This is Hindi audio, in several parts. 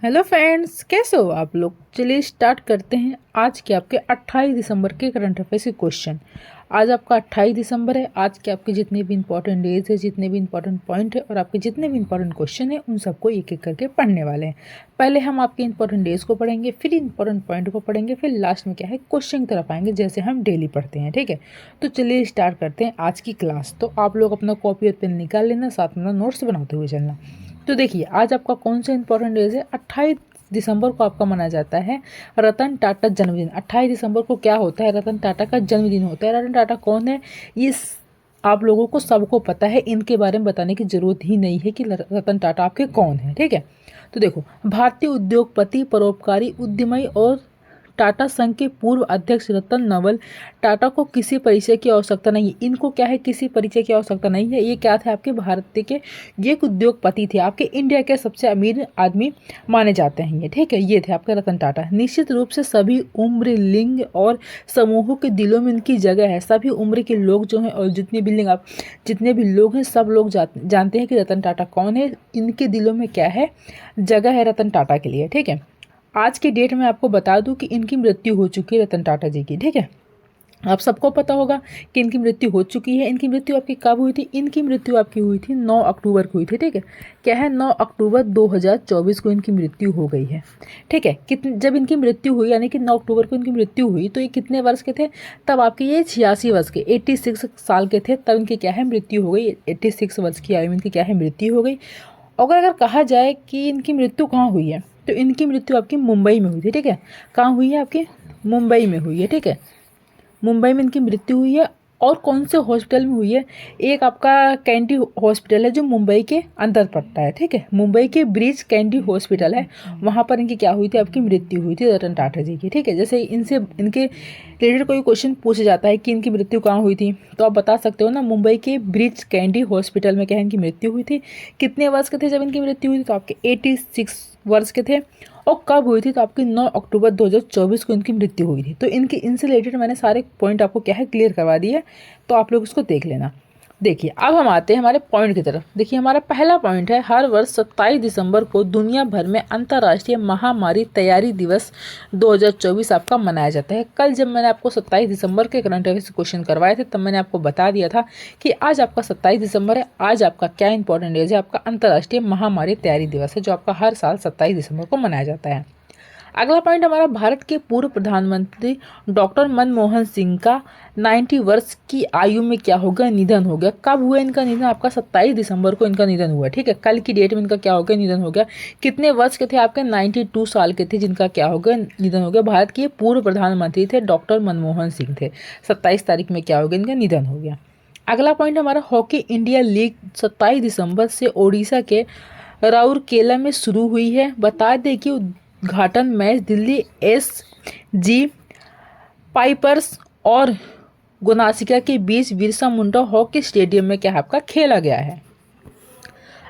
हेलो फ्रेंड्स, कैसे हो आप लोग। चलिए स्टार्ट करते हैं आज के आपके 28 दिसंबर के करंट अफेयर्स के क्वेश्चन। आज आपका 28 दिसंबर है। आज के आपके जितने भी इंपॉर्टेंट डेज है, जितने भी इंपॉर्टेंट पॉइंट है और आपके जितने भी इंपॉर्टेंट क्वेश्चन है, उन सबको एक एक करके पढ़ने वाले हैं। पहले हम आपके इंपॉर्टेंट डेज को पढ़ेंगे, फिर इंपॉर्टेंट पॉइंट को पढ़ेंगे, फिर लास्ट में क्या है क्वेश्चन की तरफ आएंगे, जैसे हम डेली पढ़ते हैं। ठीक है, तो चलिए स्टार्ट करते हैं आज की क्लास। तो आप लोग अपना कॉपी और पेन निकाल लेना, साथ में नोट्स बनाते हुए चलना। तो देखिए, आज आपका कौन सा इंपॉर्टेंट डेज है। 28 दिसंबर को आपका मनाया जाता है रतन टाटा जन्मदिन। 28 दिसंबर को क्या होता है, रतन टाटा का जन्मदिन होता है। रतन टाटा कौन है, ये आप लोगों को सबको पता है, इनके बारे में बताने की जरूरत ही नहीं है कि रतन टाटा आपके कौन है। ठीक है, तो देखो, भारतीय उद्योगपति, परोपकारी, उद्यमी और टाटा संघ के पूर्व अध्यक्ष रतन नवल टाटा को किसी परिचय की आवश्यकता नहीं है। इनको क्या है, किसी परिचय की आवश्यकता नहीं है। ये क्या थे, आपके भारत के ये एक उद्योगपति थे, आपके इंडिया के सबसे अमीर आदमी माने जाते हैं ये। ठीक है, ये थे आपके रतन टाटा। निश्चित रूप से सभी उम्र, लिंग और समूहों के दिलों में इनकी जगह है। सभी उम्र के लोग जो हैं और जितने भी लोग हैं, सब लोग जानते हैं कि रतन टाटा कौन है। इनके दिलों में क्या है, जगह है रतन टाटा के लिए। ठीक है, आज की डेट में आपको बता दूं कि इनकी मृत्यु हो चुकी है रतन टाटा जी की। ठीक है, आप सबको पता होगा कि इनकी मृत्यु हो चुकी है। इनकी मृत्यु आपकी कब हुई थी, इनकी मृत्यु आपकी हुई थी 9 अक्टूबर को हुई थी। ठीक है, क्या है, 9 अक्टूबर 2024 को इनकी मृत्यु हो गई है। ठीक है, जब इनकी मृत्यु हुई, यानी कि 9 अक्टूबर को इनकी मृत्यु हुई, तो ये कितने वर्ष के थे, तब आपके ये 86 वर्ष के, 86 साल के थे, तब इनकी क्या है मृत्यु हो गई। 86 वर्ष की आयु में इनकी क्या है मृत्यु हो गई। और अगर कहा जाए कि इनकी मृत्यु कहाँ हुई है, तो इनकी मृत्यु आपकी मुंबई में हुई थी। ठीक है, कहाँ हुई है, आपकी मुंबई में हुई है। ठीक है, मुंबई में इनकी मृत्यु हुई है। और कौन से हॉस्पिटल में हुई है, एक आपका कैंडी हॉस्पिटल है जो मुंबई के अंदर पड़ता है। ठीक है, मुंबई के ब्रिज कैंडी हॉस्पिटल है, वहाँ पर इनकी क्या हुई थी, आपकी मृत्यु हुई थी रतन टाटा जी की। ठीक है, जैसे इनके रिलेटेड कोई क्वेश्चन पूछा जाता है कि इनकी मृत्यु कहाँ हुई थी, तो आप बता सकते हो ना, मुंबई के ब्रिज कैंडी हॉस्पिटल में क्या है इनकी मृत्यु हुई थी। कितने वर्ष के थे जब इनकी मृत्यु हुई थी, तो आपके 86 वर्ष के थे। और कब हुई थी, तो आपकी 9 अक्टूबर 2024 को इनकी मृत्यु हुई थी। तो इनसे रिलेटेड मैंने सारे पॉइंट आपको क्या है क्लियर करवा दिए, तो आप लोग इसको देख लेना। देखिए, अब हम आते हैं हमारे पॉइंट की तरफ। देखिए, हमारा पहला पॉइंट है, हर वर्ष 27 दिसंबर को दुनिया भर में अंतर्राष्ट्रीय महामारी तैयारी दिवस 2024 आपका मनाया जाता है। कल जब मैंने आपको 27 दिसंबर के करंट अफेयर्स क्वेश्चन करवाए थे, तब मैंने आपको बता दिया था कि आज आपका 27 दिसंबर है। आज आपका क्या इंपॉर्टेंट डेज है, आपका अंतर्राष्ट्रीय महामारी तैयारी दिवस है, जो आपका हर साल 27 दिसंबर को मनाया जाता है। अगला पॉइंट हमारा, भारत के पूर्व प्रधानमंत्री डॉक्टर मनमोहन सिंह का 90 वर्ष की आयु में क्या हो गया, निधन हो गया। कब हुआ इनका निधन, आपका 27 दिसंबर को इनका निधन हुआ। ठीक है, कल की डेट में इनका क्या हो गया, निधन हो गया। कितने वर्ष के थे, आपके 92 साल के थे, जिनका क्या हो गया, निधन हो गया। भारत के पूर्व प्रधानमंत्री थे, डॉक्टर मनमोहन सिंह थे। 27 तारीख में क्या हो गया, इनका निधन हो गया। अगला पॉइंट हमारा, हॉकी इंडिया लीग 27 दिसंबर से ओडिशा के राउरकेला में शुरू हुई है। बता दें कि उद्घाटन मैच दिल्ली SG पाइपर्स और गुनासिका के बीच बिरसा मुंडा हॉकी स्टेडियम में क्या है आपका खेला गया है।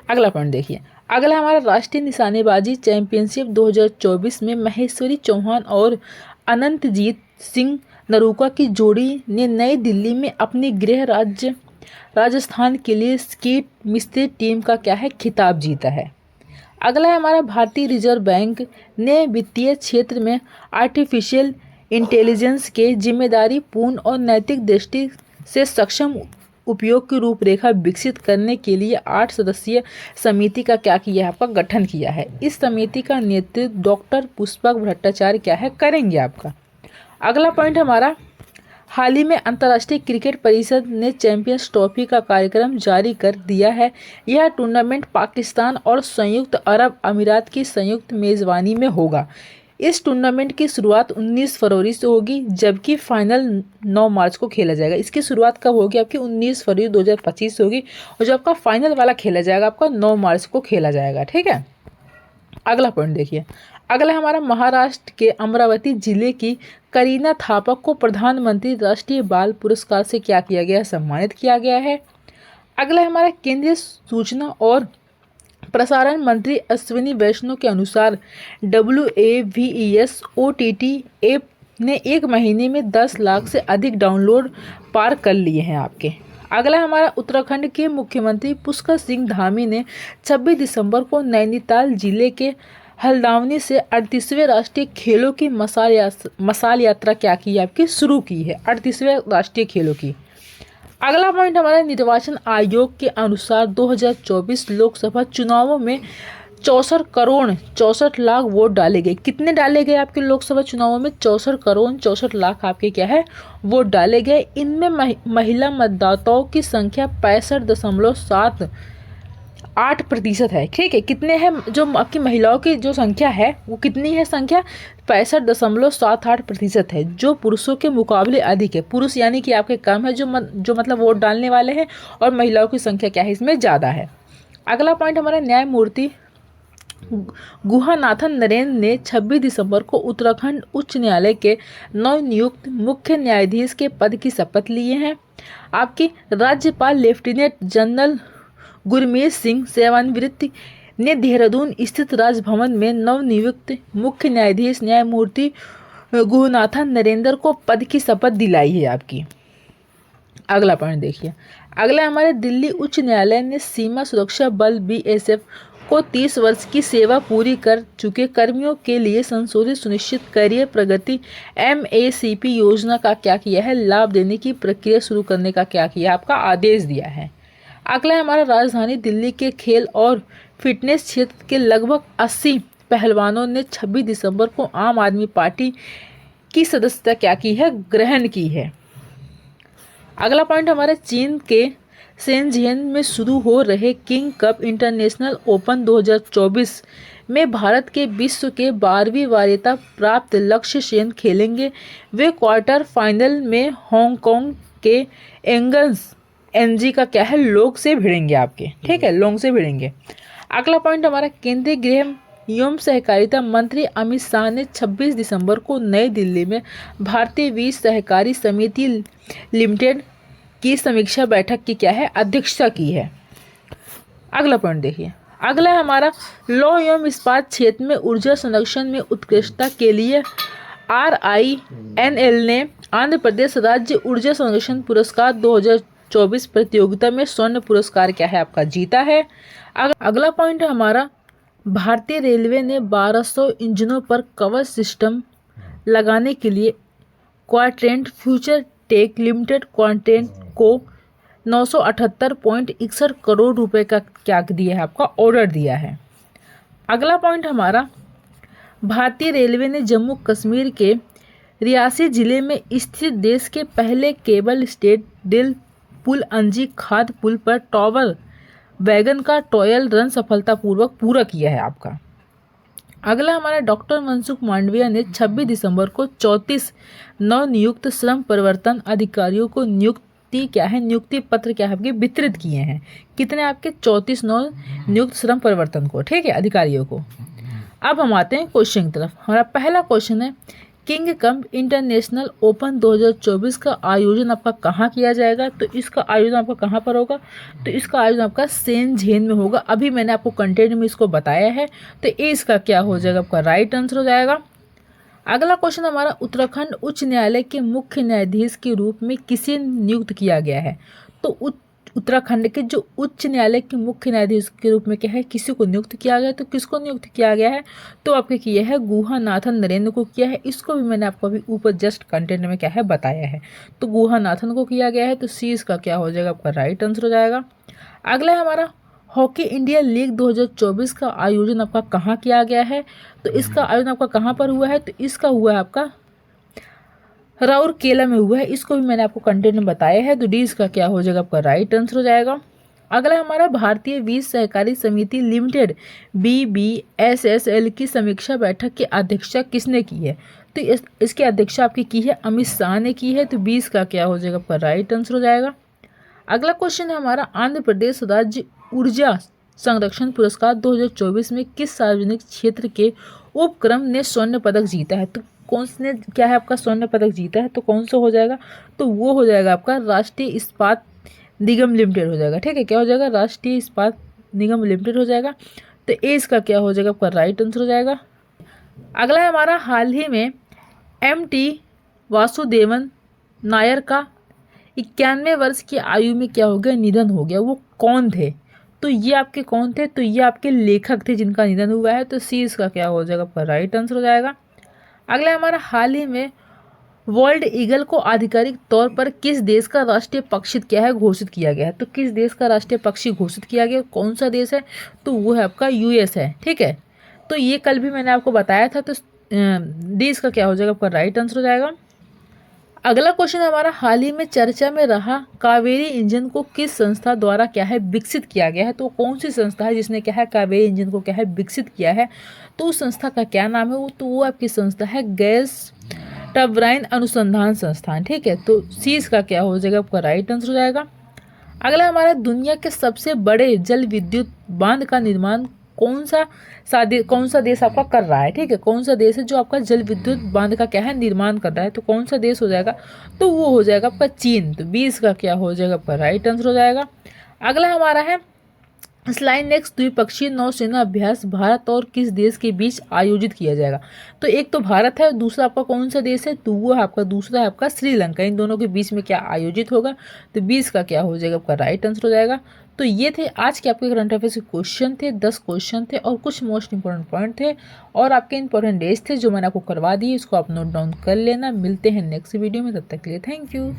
अगला पॉइंट देखिए, अगला हमारा, राष्ट्रीय निशानेबाजी चैंपियनशिप 2024 में महेश्वरी चौहान और अनंतजीत सिंह नरूका की जोड़ी ने नई दिल्ली में अपनी गृह राज्य राजस्थान के लिए स्कीट मिस्त्री टीम का क्या है खिताब जीता है। अगला है हमारा, भारतीय रिजर्व बैंक ने वित्तीय क्षेत्र में आर्टिफिशियल इंटेलिजेंस के जिम्मेदारी पूर्ण और नैतिक दृष्टि से सक्षम उपयोग की रूपरेखा विकसित करने के लिए 8 सदस्यीय समिति का क्या किया है, आपका गठन किया है। इस समिति का नेतृत्व डॉक्टर पुष्पक भट्टाचार्य क्या है करेंगे आपका। अगला पॉइंट हमारा, हाल ही में अंतर्राष्ट्रीय क्रिकेट परिषद ने चैंपियंस ट्रॉफी का कार्यक्रम जारी कर दिया है। यह टूर्नामेंट पाकिस्तान और संयुक्त अरब अमीरात की संयुक्त मेज़बानी में होगा। इस टूर्नामेंट की शुरुआत 19 फरवरी से होगी, जबकि फाइनल 9 मार्च को खेला जाएगा। इसकी शुरुआत कब होगी, आपकी 19 फरवरी 2025 से होगी, और जो आपका फाइनल वाला खेला जाएगा आपका 9 मार्च को खेला जाएगा। ठीक है, अगला पॉइंट देखिए, अगला हमारा, महाराष्ट्र के अमरावती जिले की करीना थापा को प्रधानमंत्री राष्ट्रीय बाल पुरस्कार से क्या किया गया, सम्मानित किया गया है। अगला हमारा, केंद्रीय सूचना और प्रसारण मंत्री अश्विनी वैष्णव के अनुसार WAVES OTT ऐप ने एक महीने में 10 लाख से अधिक डाउनलोड पार कर लिए हैं आपके। अगला हमारा, उत्तराखंड के मुख्यमंत्री पुष्कर सिंह धामी ने 26 दिसंबर को नैनीताल जिले के हल्द्वानी से 38वें राष्ट्रीय खेलों की मसाल यात्रा क्या की है आपकी, शुरू की है 38वें राष्ट्रीय खेलों की। अगला पॉइंट हमारा, निर्वाचन आयोग के अनुसार 2024 लोकसभा चुनावों में 64 करोड़ 64 लाख वोट डाले गए। कितने डाले गए आपके लोकसभा चुनावों में? 64 करोड़ 64 लाख आपके क्या है, वोट डाले गए। इनमें महिला मतदाताओं की संख्या 65.78% है। ठीक है, कितने हैं जो आपकी महिलाओं की जो संख्या है वो कितनी है? संख्या 65.78% है, जो पुरुषों के मुकाबले अधिक है। पुरुष यानी कि आपके कम है, जो मतलब वोट डालने वाले हैं, और महिलाओं की संख्या क्या है, इसमें ज़्यादा है। अगला पॉइंट हमारा, न्यायमूर्ति गुहानाथन नरेंद्र ने 26 दिसंबर को उत्तराखंड उच्च न्यायालय के नवनियुक्त मुख्य न्यायाधीश के पद की शपथ लिए हैं। आपकी राज्यपाल लेफ्टिनेंट जनरल गुरमीत सिंह सेवानिवृत्त ने देहरादून स्थित राजभवन में नवनियुक्त मुख्य न्यायाधीश न्यायमूर्ति गुहानाथन नरेंद्र को पद की शपथ दिलाई है आपकी। अगला पॉइंट देखिए, अगला हमारे, दिल्ली उच्च न्यायालय ने सीमा सुरक्षा बल BSF को 30 वर्ष की सेवा पूरी कर चुके कर्मियों के लिए संशोधित सुनिश्चित करियर प्रगति MACP योजना का क्या किया है, लाभ देने की प्रक्रिया शुरू करने का क्या किया, आपका आदेश दिया है। अगला हमारा, राजधानी दिल्ली के खेल और फिटनेस क्षेत्र के लगभग 80 पहलवानों ने 26 दिसंबर को आम आदमी पार्टी की सदस्यता क्या की है, ग्रहण की है। अगला पॉइंट हमारा, चीन के शेनज़ेन में शुरू हो रहे किंग कप इंटरनेशनल ओपन 2024 में भारत के विश्व के 12वीं वरीयता प्राप्त लक्ष्य सेन खेलेंगे। वे क्वार्टर फाइनल में हांगकांग के एंगस NG का क्या है, लोग से भिड़ेंगे आपके। ठीक है, लोग से भिड़ेंगे। अगला पॉइंट हमारा, केंद्रीय गृह एवं सहकारिता मंत्री अमित शाह ने 26 दिसंबर को नई दिल्ली में भारतीय बीज सहकारी समिति लिमिटेड की समीक्षा बैठक की क्या है, अध्यक्षता की है। अगला पॉइंट देखिए, अगला हमारा, लौह एवं इस्पात क्षेत्र में ऊर्जा संरक्षण में उत्कृष्टता के लिए RINL ने आंध्र प्रदेश राज्य ऊर्जा संरक्षण पुरस्कार 2024 प्रतियोगिता में स्वर्ण पुरस्कार क्या है आपका, जीता है। अगला पॉइंट हमारा, भारतीय रेलवे ने 1200 इंजनों पर कवच सिस्टम लगाने के लिए quadrant future tech limited quadrant को 978.61 करोड़ रुपए का क्या दिया है आपका, ऑर्डर दिया है। अगला पॉइंट हमारा, भारतीय रेलवे ने जम्मू कश्मीर के रियासी जिले में स्थित देश के पहले केबल स्टेट रेल पुल अंजी खाद पुल पर टॉवर वैगन का ट्रायल रन सफलतापूर्वक पूरा किया है आपका। अगला हमारा, डॉक्टर मनसुख मांडविया ने 26 दिसंबर को 34 नवनियुक्त श्रम परिवर्तन अधिकारियों को नियुक्ति पत्र क्या है आपके वितरित किए हैं। कितने आपके, 34 नवनियुक्त श्रम परिवर्तन को, ठीक है, अधिकारियों को। अब हम आते हैं क्वेश्चन की तरफ। हमारा पहला क्वेश्चन है, किंग कप इंटरनेशनल ओपन 2024 का आयोजन आपका कहाँ किया जाएगा? तो इसका आयोजन आपका कहाँ पर होगा? तो इसका आयोजन आपका शेनज़ेन में होगा। अभी मैंने आपको कंटेंट में इसको बताया है, तो ये इसका क्या हो जाएगा, आपका राइट आंसर हो जाएगा। अगला क्वेश्चन हमारा, उत्तराखंड उच्च न्यायालय के मुख्य न्यायाधीश के रूप में किसे नियुक्त किया गया है? तो उत्तराखंड के जो उच्च न्यायालय के मुख्य न्यायाधीश के रूप में क्या है, किसी को नियुक्त किया गया है। तो किसको नियुक्त किया गया है? तो आपके किया है गुहानाथन नरेंद्र को किया है। इसको भी मैंने आपको अभी ऊपर जस्ट कंटेंट में क्या है बताया है। तो गुहानाथन को किया गया है, तो सी इसका क्या हो जाएगा, आपका राइट आंसर हो जाएगा। अगला है हमारा, हॉकी इंडिया लीग 2024 का आयोजन आपका कहाँ किया गया है? तो इसका आयोजन आपका कहाँ पर हुआ है? तो इसका हुआ है आपका राउरकेला में हुआ है। इसको भी मैंने आपको कंटेंट में बताया है, तो डी इसका क्या हो जाएगा, आपका राइट आंसर हो जाएगा। अगला हमारा, भारतीय बीज सहकारी समिति लिमिटेड BBSSL की समीक्षा बैठक की अध्यक्षता किसने की है? तो इसकी अध्यक्षता आपकी की है अमित शाह ने की है, तो 20 का क्या हो जाएगा, आपका राइट आंसर हो जाएगा। अगला क्वेश्चन है हमारा, आंध्र प्रदेश राज्य ऊर्जा संरक्षण पुरस्कार 2024 में किस सार्वजनिक क्षेत्र के उपक्रम ने स्वर्ण पदक जीता है? तो कौन ने क्या है आपका स्वर्ण पदक जीता है? तो कौन सा हो जाएगा? तो वो हो जाएगा आपका राष्ट्रीय इस्पात निगम लिमिटेड हो जाएगा। ठीक है, क्या हो जाएगा, राष्ट्रीय इस्पात निगम लिमिटेड हो जाएगा। तो ए इसका क्या हो जाएगा, आपका राइट आंसर हो जाएगा। अगला है हमारा, हाल ही में MT वासुदेवन नायर का 91 वर्ष की आयु में क्या हो गया, निधन हो गया। वो कौन थे? तो ये आपके कौन थे? तो ये आपके लेखक थे जिनका निधन हुआ है। तो सी इसका क्या हो जाएगा? आपका राइट आंसर हो जाएगा। अगला हमारा, हाल ही में वर्ल्ड ईगल को आधिकारिक तौर पर किस देश का राष्ट्रीय पक्षी क्या है घोषित किया गया है? तो किस देश का राष्ट्रीय पक्षी घोषित किया गया, कौन सा देश है? तो वो है आपका यूएस है। ठीक है, तो ये कल भी मैंने आपको बताया था। तो डी इसका क्या हो जाएगा? आपका राइट आंसर हो जाएगा। अगला क्वेश्चन हमारा, हाल ही में चर्चा में रहा कावेरी इंजन को किस संस्था द्वारा क्या है विकसित किया गया है? तो कौन सी संस्था है जिसने क्या है कावेरी इंजन को क्या है विकसित किया है? तो उस संस्था का क्या नाम है? वो आपकी संस्था है गैस टरबाइन अनुसंधान संस्थान। ठीक है, तो सी इसका क्या हो जाएगा? आपका राइट आंसर हो जाएगा। अगला हमारा, दुनिया के सबसे बड़े जल विद्युत बांध का निर्माण कौन सा देश आपका कर रहा है? ठीक है, कौन सा देश है जो आपका जल विद्युत बांध का क्या है निर्माण कर रहा है? तो कौन सा देश हो जाएगा? तो वो हो जाएगा आपका चीन। तो 20 का क्या हो जाएगा? आपका राइट आंसर हो जाएगा। अगला हमारा है, स्लाइनेक्स द्विपक्षीय नौसेना अभ्यास भारत और किस देश के बीच आयोजित किया जाएगा? तो एक तो भारत है, दूसरा आपका कौन सा देश है? तो वो है आपका दूसरा है आपका श्रीलंका। इन दोनों के बीच में क्या आयोजित होगा? तो 20 का क्या हो जाएगा? आपका राइट आंसर हो जाएगा। तो ये थे आज के आपके करंट अफेयर्स के क्वेश्चन थे, 10 क्वेश्चन थे और कुछ मोस्ट इंपॉर्टेंट पॉइंट थे और आपके इंपॉर्टेंट डेज थे जो मैंने आपको करवा दिए। इसको आप नोट डाउन कर लेना। मिलते हैं नेक्स्ट वीडियो में, तब तक के लिए थैंक यू।